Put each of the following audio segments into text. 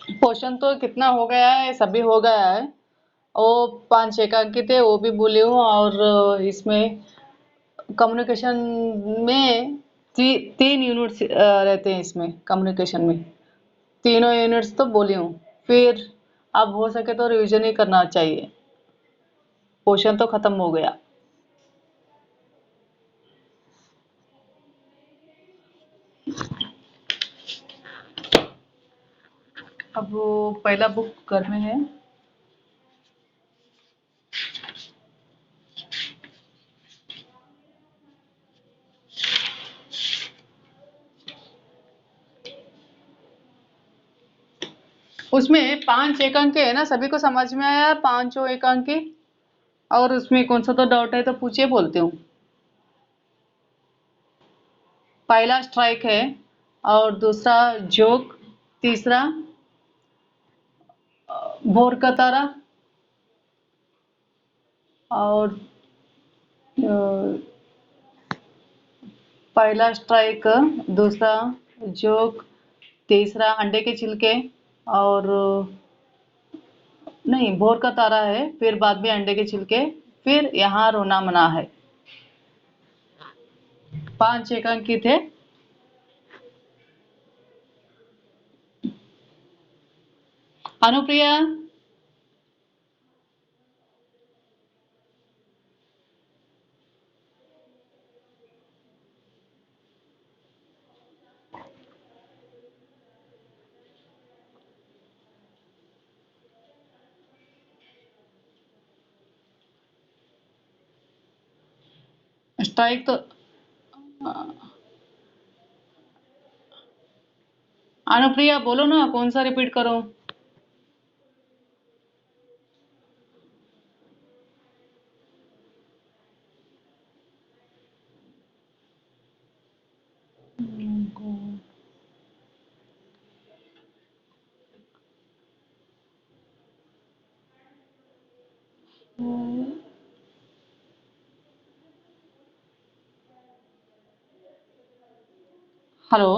पोषण तो कितना हो गया है, सभी हो गया है। वो 5 एकांकी थे वो भी बोली हूँ, और इसमें कम्युनिकेशन में 3 यूनिट्स रहते हैं इसमें कम्युनिकेशन में। तीनों यूनिट्स तो बोली हूँ। फिर अब हो सके तो रिवीजन ही करना चाहिए। पोर्शन तो खत्म हो गया। अब वो पहला बुक घर में है। उसमें 5 एकांकी है ना, सभी को समझ में आया? पांचों एकांकी। और उसमें कौन सा तो डाउट है तो पूछिए, बोलते हूँ। पहला स्ट्राइक है, और दूसरा जोक, तीसरा भोर का तारा, और पहला स्ट्राइक, दूसरा जोक, तीसरा अंडे के छिलके, और नहीं, भोर का तारा है, फिर बाद में अंडे के छिलके, फिर यहाँ रोना मना है। 5 एकांकी थे। अनुप्रिया, स्ट्राइक तो अनुप्रिया बोलो ना, कौन सा रिपीट करो? हेलो।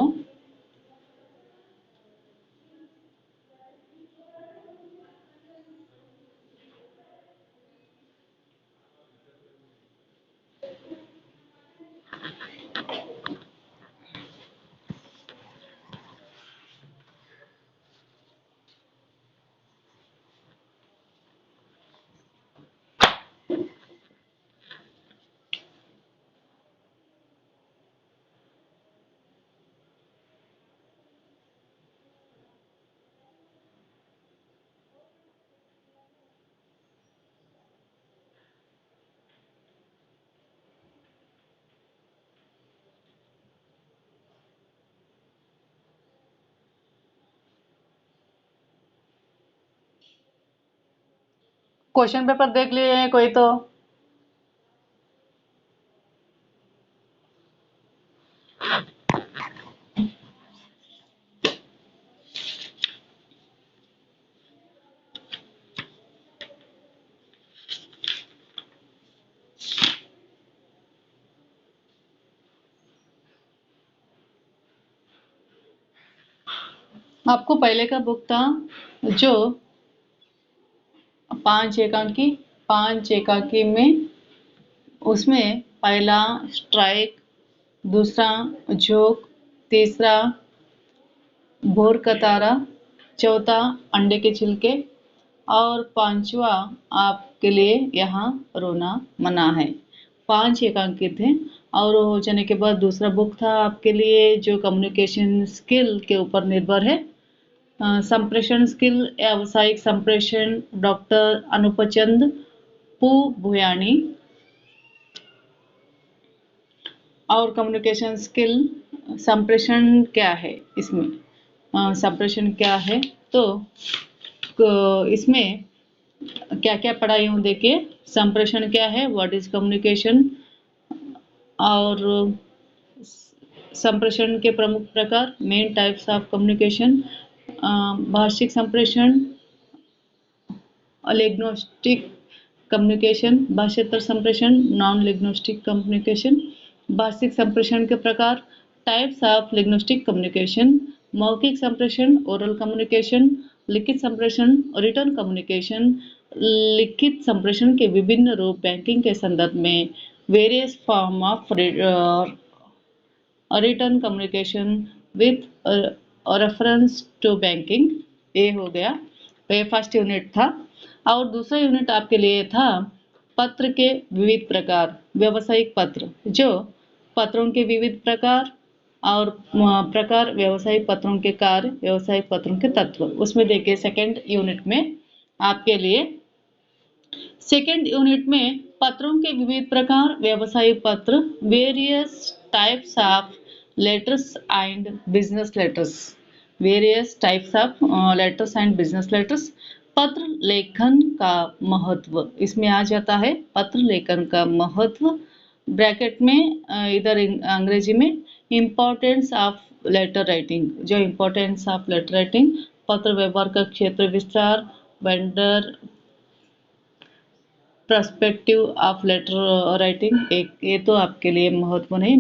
क्वेश्चन पेपर देख लिए हैं कोई तो? आपको पहले का बुक था जो 5 एकांकी, 5 एकांकी में उसमें पहला स्ट्राइक, दूसरा जोक, तीसरा भोर का तारा, चौथा अंडे के छिलके, और पांचवा आपके लिए यहाँ रोना मना है। 5 एकांकी थे। और वो हो जाने के बाद दूसरा बुक था आपके लिए जो कम्युनिकेशन स्किल के ऊपर निर्भर है। संप्रेषण स्किल, व्यावसायिक संप्रेषण, डॉक्टर अनुपचंद पू भुयाणी। और कम्युनिकेशन स्किल, संप्रेषण क्या है इसमें, संप्रेषण क्या है, तो इसमें क्या क्या पढ़ाई हूँ देखिए। संप्रेषण क्या है, व्हाट इज कम्युनिकेशन, और संप्रेषण के प्रमुख प्रकार, मेन टाइप्स ऑफ कम्युनिकेशन, भाषिक संप्रेषण, लिंग्विस्टिक कम्युनिकेशन, भाषांतर संप्रेषण, नॉन लिंग्विस्टिक कम्युनिकेशन, भाषिक संप्रेषण के प्रकार, टाइप्स ऑफ लिंग्विस्टिक कम्युनिकेशन, मौखिक संप्रेषण, ओरल कम्युनिकेशन, लिखित संप्रेषण, रिटर्न कम्युनिकेशन, लिखित संप्रेषण के विभिन्न रूप बैंकिंग के संदर्भ में, various form of return communication with reference to banking. ये हो गया, ये फर्स्ट यूनिट था। और दूसरा यूनिट आपके लिए था पत्र के विविध प्रकार, व्यावसायिक पत्र, जो पत्रों के विविध प्रकार और प्रकार, व्यावसायिक पत्रों के कार्य, व्यावसायिक पत्रों के तत्व। उसमें देखिए सेकेंड यूनिट में आपके लिए, सेकेंड यूनिट में पत्रों के विविध प्रकार, व्यावसायिक पत्र, various types of letters and business letters, various types of letters and business letters. पत्र लेखन का महत्व, इसमें आ जाता है पत्र लेखन का महत्व, ब्रैकेट में इधर अंग्रेजी में इम्पोर्टेंस ऑफ लेटर राइटिंग, जो इम्पोर्टेंस ऑफ लेटर राइटिंग, पत्र व्यवहार का क्षेत्र विस्तार, vendor perspective of letter writing. एक ये तो आपके लिए महत्व नहीं,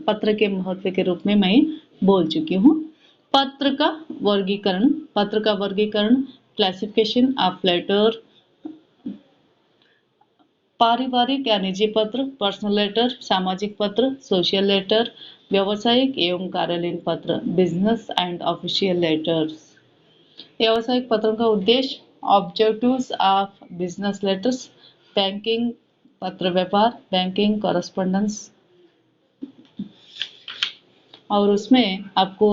पत्र के महत्व के रूप में मैं बोल चुकी हूँ। पत्र का वर्गीकरण, पत्र का वर्गीकरण, क्लासिफिकेशन ऑफ लेटर, पारिवारिक या निजी पत्र, पर्सनल लेटर, सामाजिक पत्र, सोशल लेटर, व्यावसायिक एवं कार्यालयीन पत्र, बिजनेस एंड ऑफिशियल लेटर्स। व्यावसायिक पत्रों का उद्देश्य, objectives of business letters, banking पत्र व्यापार, बैंकिंग कॉरेस्पॉन्डेंस। और उसमें आपको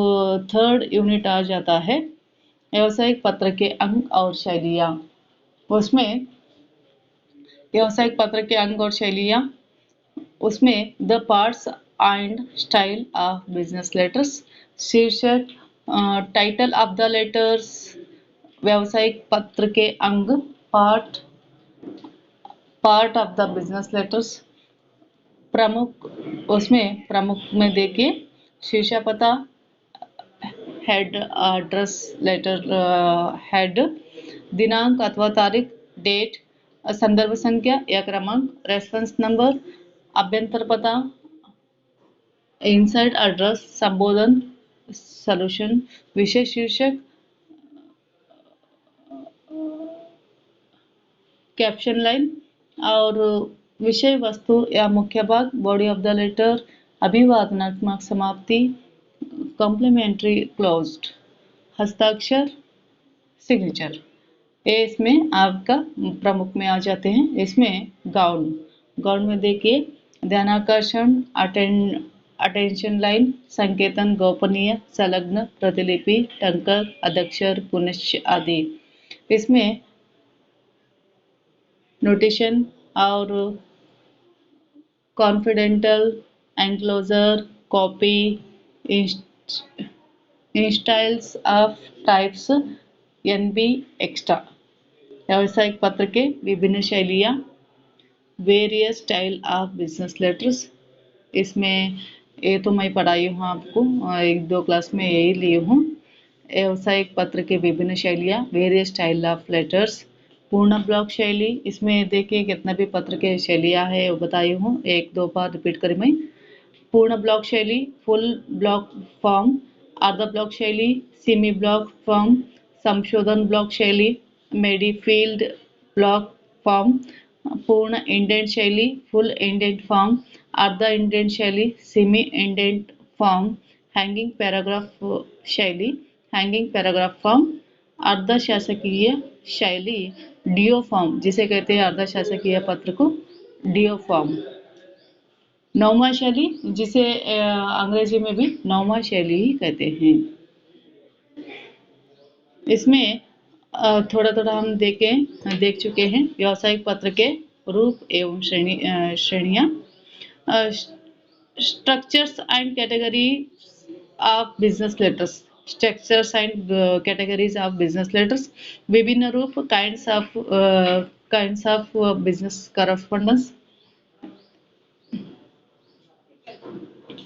थर्ड यूनिट आ जाता है व्यावसायिक पत्र के अंग और शैलियाँ। उसमें व्यावसायिक पत्र के अंग और शैलियाँ, उसमें the parts and style of business letters, शीर्षक, टाइटल ऑफ द लेटर्स, व्यावसायिक पत्र के अंग, part of the business letters, प्रमुख, उसमें प्रमुख में देखिए शीर्षक, पता, हेड एड्रेस, लेटर हेड, दिनांक अथवा तारीख, डेट, संदर्भ संख्या या क्रमांक, रेफरेंस नंबर, अभ्यंतर पता, इनसाइड एड्रेस, संबोधन, सॉल्यूशन, विशेष शीर्षक, कैप्शन लाइन और विषय वस्तु या मुख्य भाग, बॉडी ऑफ द लेटर, अभिवादनात्मक समाप्ति, कॉम्प्लीमेंट्री क्लोज्ड, हस्ताक्षर, सिग्नेचर। ये इसमें आपका प्रमुख में आ जाते हैं। इसमें गाउन में देखिए ध्यानाकर्षण, अटेंशन लाइन, संकेतन, गोपनीय, संलग्न, प्रतिलिपि, टंकक, अधक्षर, पुनश्च आदि। इसमें नोटेशन और कॉन्फिडेंटल, एनक्लोजर, कॉपी, इंस्टाइल्स ऑफ टाइप्स, एनबी, एक्स्ट्रा। व्यावसायिक पत्र के विभिन्न शैलियाँ, various style of business letters. इसमें ये तो मैं पढ़ाई हूँ आपको, एक दो क्लास में यही ली हूँ। व्यावसायिक पत्र के विभिन्न शैलियाँ, वेरियस स्टाइल ऑफ लेटर्स, पूर्ण ब्लॉक शैली। इसमें देखिए कितना भी पत्र के शैलियाँ है वो बताई हूँ, एक दो बार रिपीट करी मैं। पूर्ण ब्लॉक शैली, फुल ब्लॉक फॉर्म, आधा ब्लॉक शैली, सेमी ब्लॉक फॉर्म, संशोधन ब्लॉक शैली, मेडीफील्ड ब्लॉक फॉर्म, पूर्ण इंडेंट शैली, फुल इंडेंट फॉर्म, अर्धा इंडेंट शैली, semi indent form, hanging paragraph शैली, हैंगिंग पैराग्राफ फॉर्म, अर्ध शासकीय शैली, डीओ फॉर्म, जिसे कहते हैं अर्ध शासकीय पत्र को डीओ फॉर्म, नौमा शैली, जिसे अंग्रेजी में भी नौमा शैली ही कहते हैं। इसमें थोड़ा थोड़ा हम देख चुके हैं व्यावसायिक पत्र के रूप एवं श्रेणियाँ। Structures and category of business letters, structures and categories of business letters, विभिन्न रूप, काइंड्स ऑफ बिजनेस कॉरेस्पॉन्डेंस।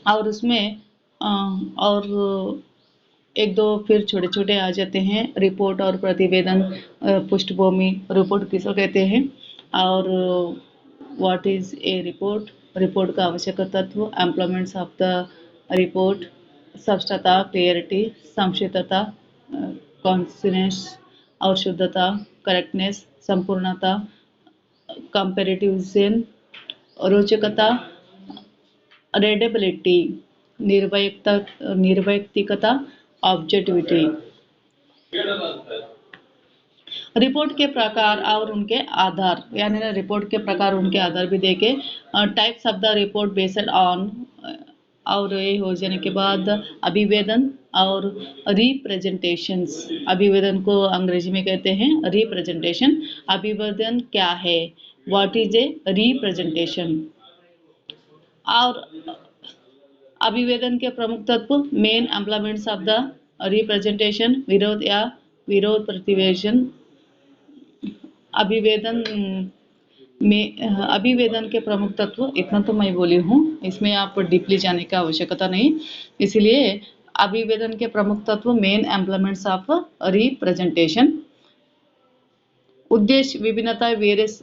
और उसमें और एक दो फिर छोटे छोटे आ जाते हैं, रिपोर्ट और प्रतिवेदन, पृष्ठभूमि, रिपोर्ट किसको कहते हैं, और what is a report, report का आवश्यक तत्व, एम्प्लॉयमेंट्स ऑफ द रिपोर्ट, स्पष्टता, क्लियरिटी, संक्षिप्तता, कॉन्सिनेंस, और शुद्धता, करेक्टनेस, संपूर्णता, कंपैरिटिव्ज़न, रोचकता, रीडेबिलिटी, निर्वैयक्तिकता, ऑब्जेक्टिविटी। रिपोर्ट के प्रकार और उनके आधार, यानी ना रिपोर्ट के प्रकार उनके आधार भी देखे। Types of the report based on, और ये हो जाने के बाद अभिवेदन और रिप्रेजेंटेशंस। अभिवेदन को अंग्रेजी में कहते हैं रिप्रेजेंटेशन। अभिवेदन क्या है? What is a representation? और अभिवेदन के प्रमुख तत्व, main employments of the representation, विरोध या विरोध प्रतिवेदन। अभिवेदन में अभिवेदन के प्रमुख तत्व, इतना तो मैं बोली हूँ, इसमें आप डीपली जाने की आवश्यकता नहीं। इसलिए अभिवेदन के प्रमुख तत्व, मेन एम्प्लॉयमेंट्स ऑफ रिप्रेजेंटेशन। उद्देश्य, विभिन्नता, वेरियस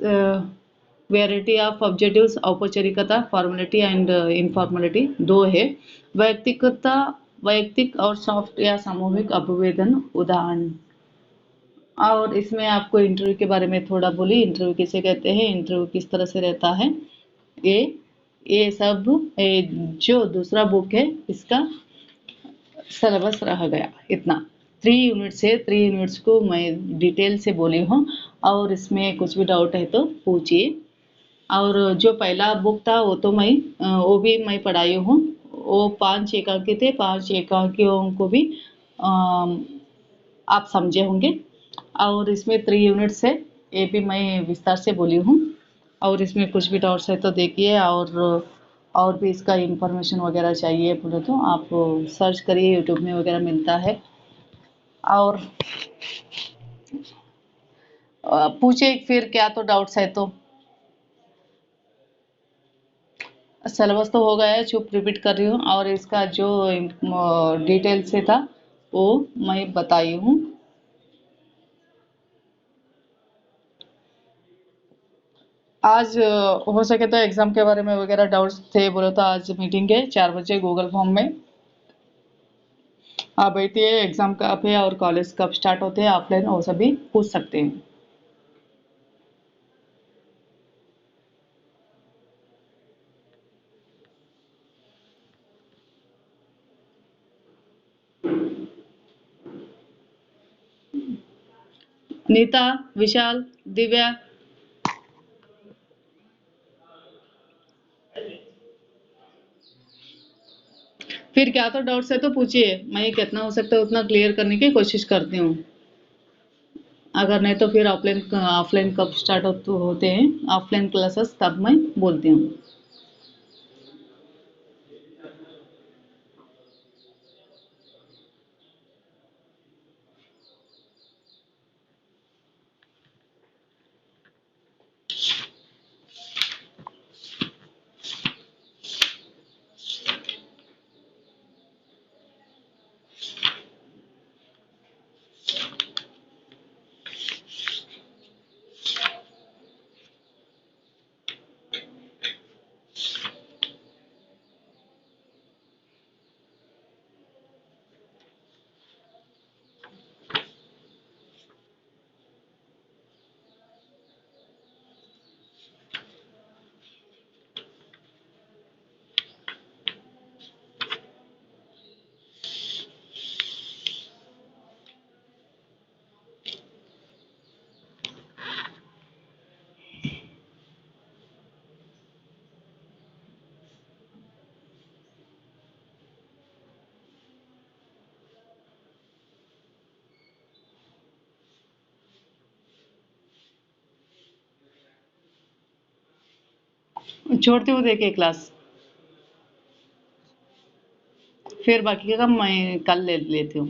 वैरायटी ऑफ ऑब्जेक्टिव्स, औपचारिकता, फॉर्मेलिटी एंड इनफॉर्मेलिटी। दो है, वैयक्तिकता, वैयक्तिक और सॉफ्ट या सामूहिक अभिवेदन। उदाहरण। और इसमें आपको इंटरव्यू के बारे में थोड़ा बोली, इंटरव्यू किसे कहते हैं, इंटरव्यू किस तरह से रहता है, ये सब जो दूसरा बुक है इसका सिलेबस रह गया। इतना 3 यूनिट्स है, 3 यूनिट्स को मैं डिटेल से बोली हूँ, और इसमें कुछ भी डाउट है तो पूछिए। और जो पहला बुक था वो भी मैं पढ़ाई हूँ। वो 5 एकांकी थे, 5 एकांकियों को भी आप समझे होंगे। और इसमें 3 यूनिट्स है, ये भी मैं विस्तार से बोली हूँ। और इसमें कुछ भी डाउट्स है तो देखिए, और भी इसका इंफॉर्मेशन वगैरह चाहिए बोले तो आप सर्च करिए, यूट्यूब में वगैरह मिलता है। और पूछे फिर क्या तो डाउट्स है तो। सिलेबस तो हो गया है, चुप रिपीट कर रही हूँ, और इसका जो डिटेल से था वो मैं बताई हूँ। आज हो सके तो एग्जाम के बारे में वगैरह डाउट्स थे बोले तो आज मीटिंग है 4 बजे गूगल फॉर्म में। आप बैठिए, एग्जाम कब है और कॉलेज कब स्टार्ट होते हैं, ऑफलाइन, वो सभी पूछ सकते हैं। नीता, विशाल, दिव्या। फिर क्या तो डाउट्स है तो पूछिए, मैं कितना हो सकता है उतना क्लियर करने की कोशिश करती हूँ। अगर नहीं तो फिर ऑफलाइन ऑफलाइन कब स्टार्ट होते हैं, ऑफलाइन क्लासेस, तब मैं बोलती हूँ। छोड़ती हूँ, देखिए क्लास, फिर बाकी का काम मैं कल ले लेती हूँ।